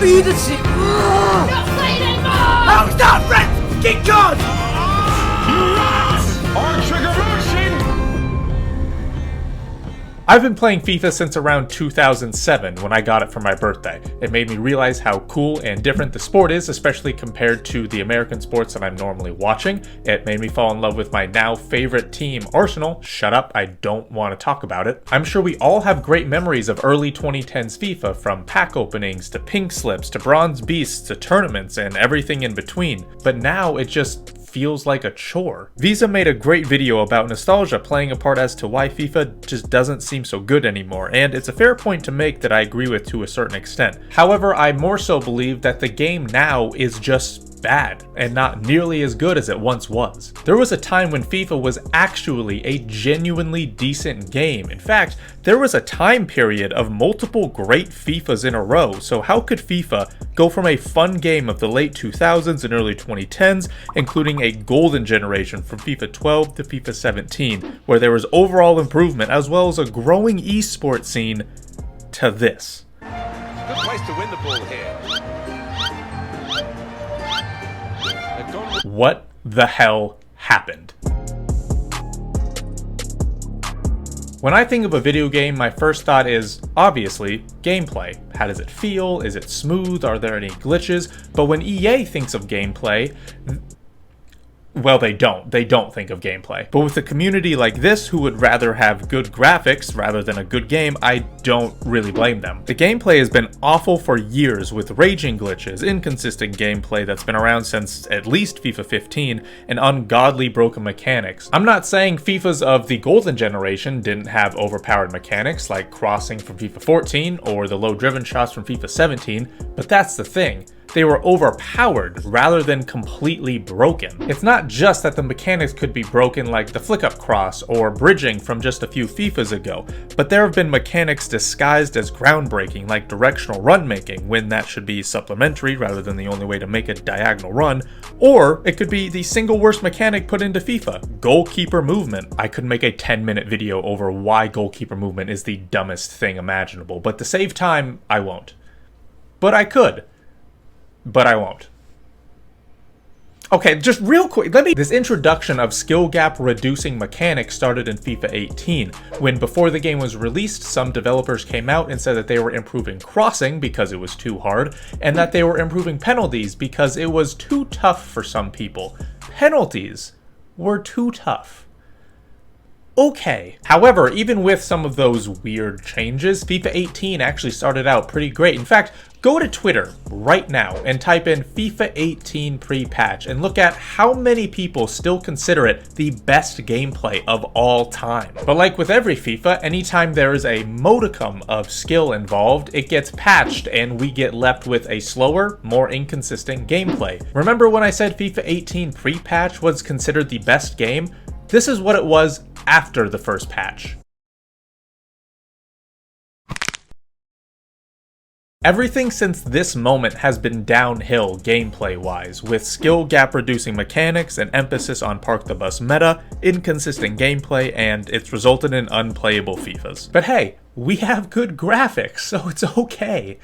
逼得起。I'm not friends, King Kong! On trigger motion! I've been playing FIFA since around 2007 when I got it for my birthday. It made me realize how cool and different the sport is, especially compared to the American sports that I'm normally watching. It made me fall in love with my now favorite team, Arsenal. Shut up, I don't want to talk about it. I'm sure we all have great memories of early 2010s FIFA, from pack openings to pink slips to bronze beasts to tournaments and everything in between. But now it just feels like a chore. Visa made a great video about nostalgia playing a part as to why FIFA just doesn't seem so good anymore, and it's a fair point to make that I agree with to a certain extent. However, I more so believe that the game now is just bad and not nearly as good as it once was. There was a time when FIFA was actually a genuinely decent game. In fact, there was a time period of multiple great FIFAs in a row, so how could FIFA go from a fun game of the late 2000s and early 2010s, including a golden generation from FIFA 12 to FIFA 17, where there was overall improvement as well as a growing esports scene, to this? Good place to win the ball here. What the hell happened? When I think of a video game, my first thought is, obviously, gameplay. How does it feel? Is it smooth? Are there any glitches? But when EA thinks of gameplay, well, they don't think of gameplay. But with a community like this who would rather have good graphics rather than a good game, I don't really blame them. The gameplay has been awful for years, with raging glitches, inconsistent gameplay that's been around since at least FIFA 15, and ungodly broken mechanics. I'm not saying FIFAs of the golden generation didn't have overpowered mechanics like crossing from FIFA 14 or the low driven shots from FIFA 17, but that's the thing. They were overpowered rather than completely broken. It's not just that the mechanics could be broken like the flick-up cross or bridging from just a few FIFAs ago, but there have been mechanics disguised as groundbreaking like directional run making, when that should be supplementary rather than the only way to make a diagonal run, or it could be the single worst mechanic put into FIFA, goalkeeper movement. I could make a 10-minute video over why goalkeeper movement is the dumbest thing imaginable, but to save time, I won't. But I could. But I won't. Okay, just real quick, this introduction of skill gap reducing mechanics started in FIFA 18, when before the game was released, some developers came out and said that they were improving crossing because it was too hard, and that they were improving penalties because it was too tough for some people. Penalties were too tough. Okay. However, even with some of those weird changes, FIFA 18 actually started out pretty great. In fact, go to Twitter right now and type in FIFA 18 pre-patch and look at how many people still consider it the best gameplay of all time. But like with every FIFA, anytime there is a modicum of skill involved, it gets patched and we get left with a slower, more inconsistent gameplay. Remember when I said FIFA 18 pre-patch was considered the best game? This is what it was after the first patch. Everything since this moment has been downhill gameplay-wise, with skill gap reducing mechanics, an emphasis on park the bus meta, inconsistent gameplay, and it's resulted in unplayable FIFAs. But hey, we have good graphics, so it's okay.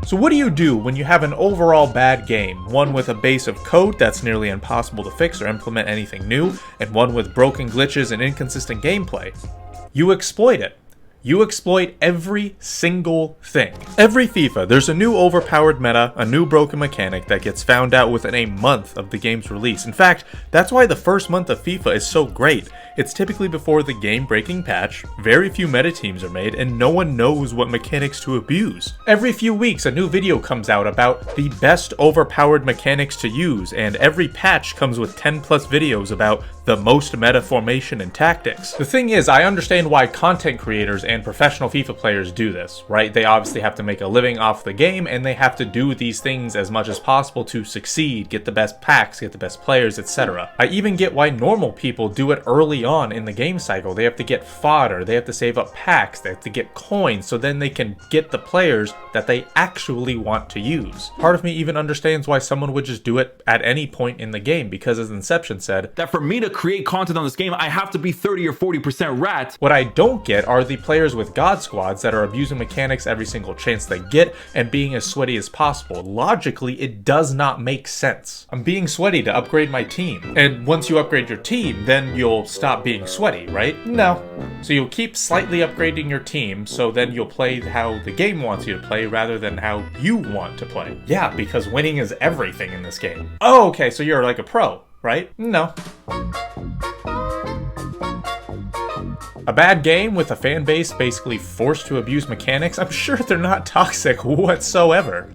So what do you do when you have an overall bad game, one with a base of code that's nearly impossible to fix or implement anything new, and one with broken glitches and inconsistent gameplay? You exploit it. You exploit every single thing. Every FIFA, there's a new overpowered meta, a new broken mechanic that gets found out within a month of the game's release. In fact, that's why the first month of FIFA is so great. It's typically before the game-breaking patch, very few meta teams are made, and no one knows what mechanics to abuse. Every few weeks, a new video comes out about the best overpowered mechanics to use, and every patch comes with 10+ videos about the most meta formation and tactics. The thing is, I understand why content creators and professional FIFA players do this, right? They obviously have to make a living off the game, and they have to do these things as much as possible to succeed, get the best packs, get the best players, etc. I even get why normal people do it early on in the game cycle. They have to get fodder, they have to save up packs, they have to get coins, so then they can get the players that they actually want to use. Part of me even understands why someone would just do it at any point in the game, because as Inception said, that for me to create content on this game, I have to be 30 or 40% rat. What I don't get are the players players with God Squads that are abusing mechanics every single chance they get and being as sweaty as possible. Logically, it does not make sense. I'm being sweaty to upgrade my team. And once you upgrade your team, then you'll stop being sweaty, right? No. So you'll keep slightly upgrading your team, so then you'll play how the game wants you to play rather than how you want to play. Yeah, because winning is everything in this game. Oh, okay, so you're like a pro, right? No. A bad game with a fan base basically forced to abuse mechanics? I'm sure they're not toxic whatsoever.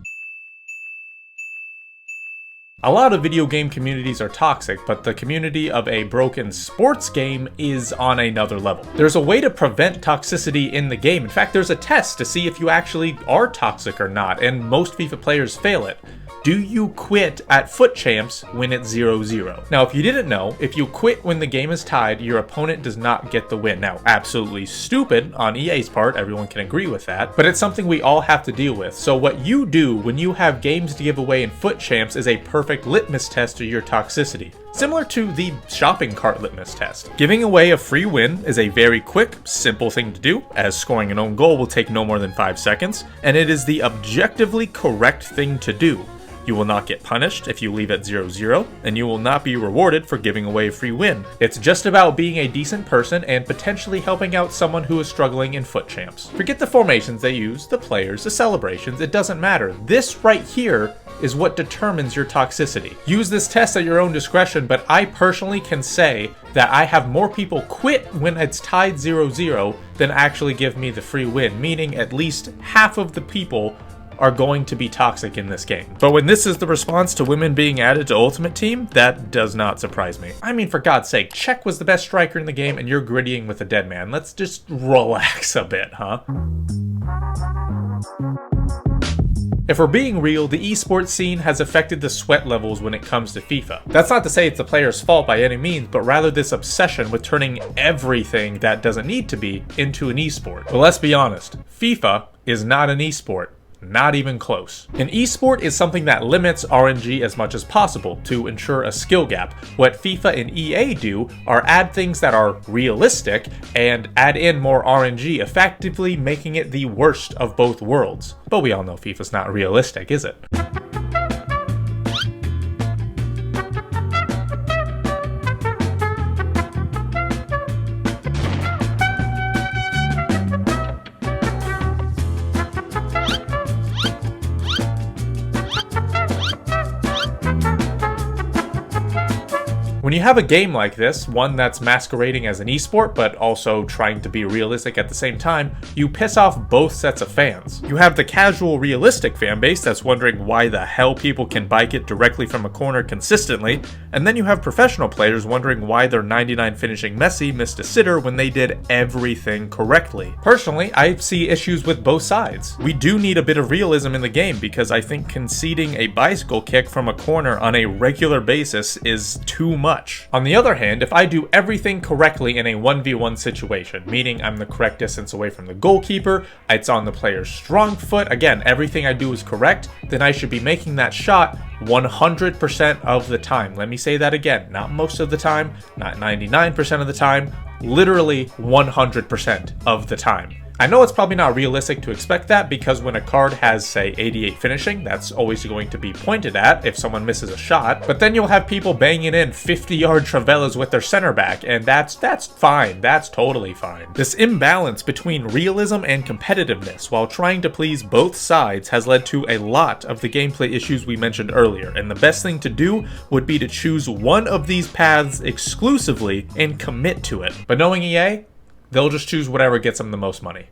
A lot of video game communities are toxic, but the community of a broken sports game is on another level. There's a way to prevent toxicity in the game. In fact, there's a test to see if you actually are toxic or not, and most FIFA players fail it. Do you quit at FUT Champs when it's 0-0? Now, if you didn't know, if you quit when the game is tied, your opponent does not get the win. Now, absolutely stupid on EA's part, everyone can agree with that, but it's something we all have to deal with. So what you do when you have games to give away in FUT Champs is a perfect litmus test of your toxicity. Similar to the shopping cart litmus test. Giving away a free win is a very quick, simple thing to do, as scoring an own goal will take no more than 5 seconds, and it is the objectively correct thing to do. You will not get punished if you leave at 0-0, and you will not be rewarded for giving away a free win. It's just about being a decent person and potentially helping out someone who is struggling in FUT Champs. Forget the formations they use, the players, the celebrations, it doesn't matter. This right here is what determines your toxicity. Use this test at your own discretion, but I personally can say that I have more people quit when it's tied 0-0 than actually give me the free win, meaning at least half of the people are going to be toxic in this game. But when this is the response to women being added to Ultimate Team, that does not surprise me. I mean, for God's sake, Czech was the best striker in the game and you're grittying with a dead man. Let's just relax a bit, huh? If we're being real, the esports scene has affected the sweat levels when it comes to FIFA. That's not to say it's the player's fault by any means, but rather this obsession with turning everything that doesn't need to be into an esport. But let's be honest, FIFA is not an esport. Not even close. An esport is something that limits RNG as much as possible to ensure a skill gap. What FIFA and EA do are add things that are realistic and add in more RNG, effectively making it the worst of both worlds. But we all know FIFA's not realistic, is it? When you have a game like this, one that's masquerading as an esport but also trying to be realistic at the same time, you piss off both sets of fans. You have the casual realistic fanbase that's wondering why the hell people can bike it directly from a corner consistently, and then you have professional players wondering why their 99 finishing Messi missed a sitter when they did everything correctly. Personally, I see issues with both sides. We do need a bit of realism in the game because I think conceding a bicycle kick from a corner on a regular basis is too much. On the other hand, if I do everything correctly in a 1v1 situation, meaning I'm the correct distance away from the goalkeeper, it's on the player's strong foot, again, everything I do is correct, then I should be making that shot 100% of the time. Let me say that again, not most of the time, not 99% of the time, literally 100% of the time. I know it's probably not realistic to expect that because when a card has, say, 88 finishing, that's always going to be pointed at if someone misses a shot, but then you'll have people banging in 50-yard travelas with their center back, and that's fine, that's totally fine. This imbalance between realism and competitiveness while trying to please both sides has led to a lot of the gameplay issues we mentioned earlier, and the best thing to do would be to choose one of these paths exclusively and commit to it. But knowing EA, they'll just choose whatever gets them the most money.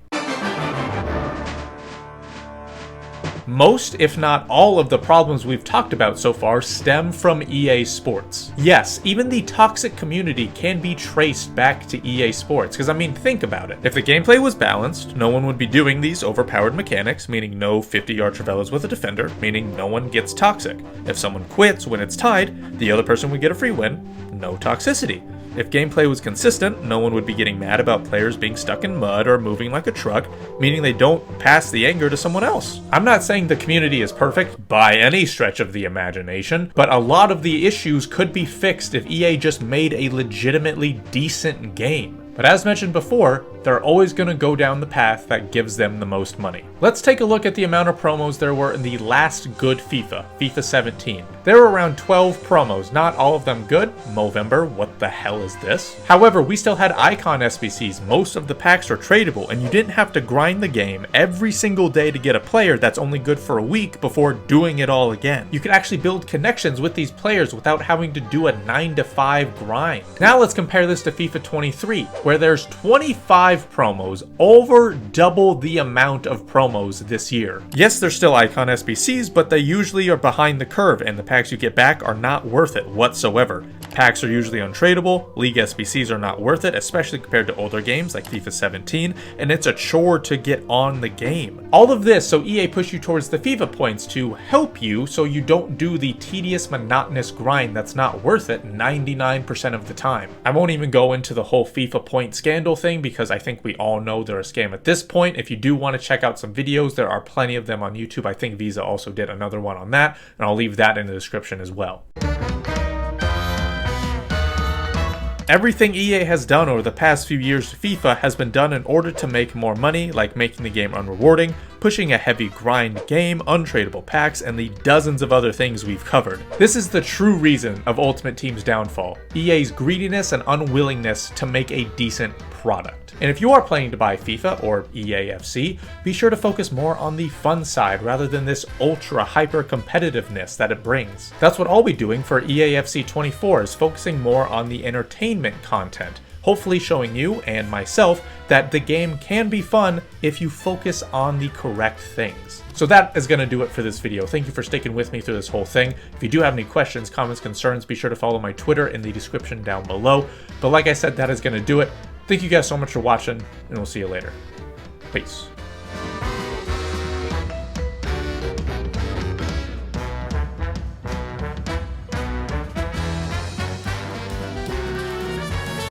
Most, if not all, of the problems we've talked about so far stem from EA Sports. Yes, even the toxic community can be traced back to EA Sports, because I mean, think about it. If the gameplay was balanced, no one would be doing these overpowered mechanics, meaning no 50-yard travelas with a defender, meaning no one gets toxic. If someone quits when it's tied, the other person would get a free win, no toxicity. If gameplay was consistent, no one would be getting mad about players being stuck in mud or moving like a truck, meaning they don't pass the anger to someone else. I'm not saying the community is perfect by any stretch of the imagination, but a lot of the issues could be fixed if EA just made a legitimately decent game. But as mentioned before, they're always going to go down the path that gives them the most money. Let's take a look at the amount of promos there were in the last good FIFA, FIFA 17. There were around 12 promos, not all of them good. Movember, what the hell is this? However, we still had icon SBCs, most of the packs are tradable, and you didn't have to grind the game every single day to get a player that's only good for a week before doing it all again. You could actually build connections with these players without having to do a 9-to-5 grind. Now let's compare this to FIFA 23, where there's 25 promos, over double the amount of promos this year. Yes, there's still icon SBCs, but they usually are behind the curve, and the packs you get back are not worth it whatsoever. Packs are usually untradeable, League SBCs are not worth it, especially compared to older games like FIFA 17, and it's a chore to get on the game. All of this so EA push you towards the FIFA points to help you so you don't do the tedious, monotonous grind that's not worth it 99% of the time. I won't even go into the whole FIFA point scandal thing because I think we all know they're a scam at this point. If you do want to check out some videos, there are plenty of them on YouTube. I think Visa also did another one on that, and I'll leave that in the description as well. Everything EA has done over the past few years to FIFA has been done in order to make more money, like making the game unrewarding, pushing a heavy grind game, untradeable packs, and the dozens of other things we've covered. This is the true reason of Ultimate Team's downfall, EA's greediness and unwillingness to make a decent product. And if you are planning to buy FIFA or EAFC, be sure to focus more on the fun side rather than this ultra hyper competitiveness that it brings. That's what I'll be doing for EAFC 24, is focusing more on the entertainment content, hopefully showing you and myself that the game can be fun if you focus on the correct things. So that is going to do it for this video. Thank you for sticking with me through this whole thing. If you do have any questions, comments, concerns, be sure to follow my Twitter in the description down below. But like I said, that is going to do it. Thank you guys so much for watching, and we'll see you later. Peace.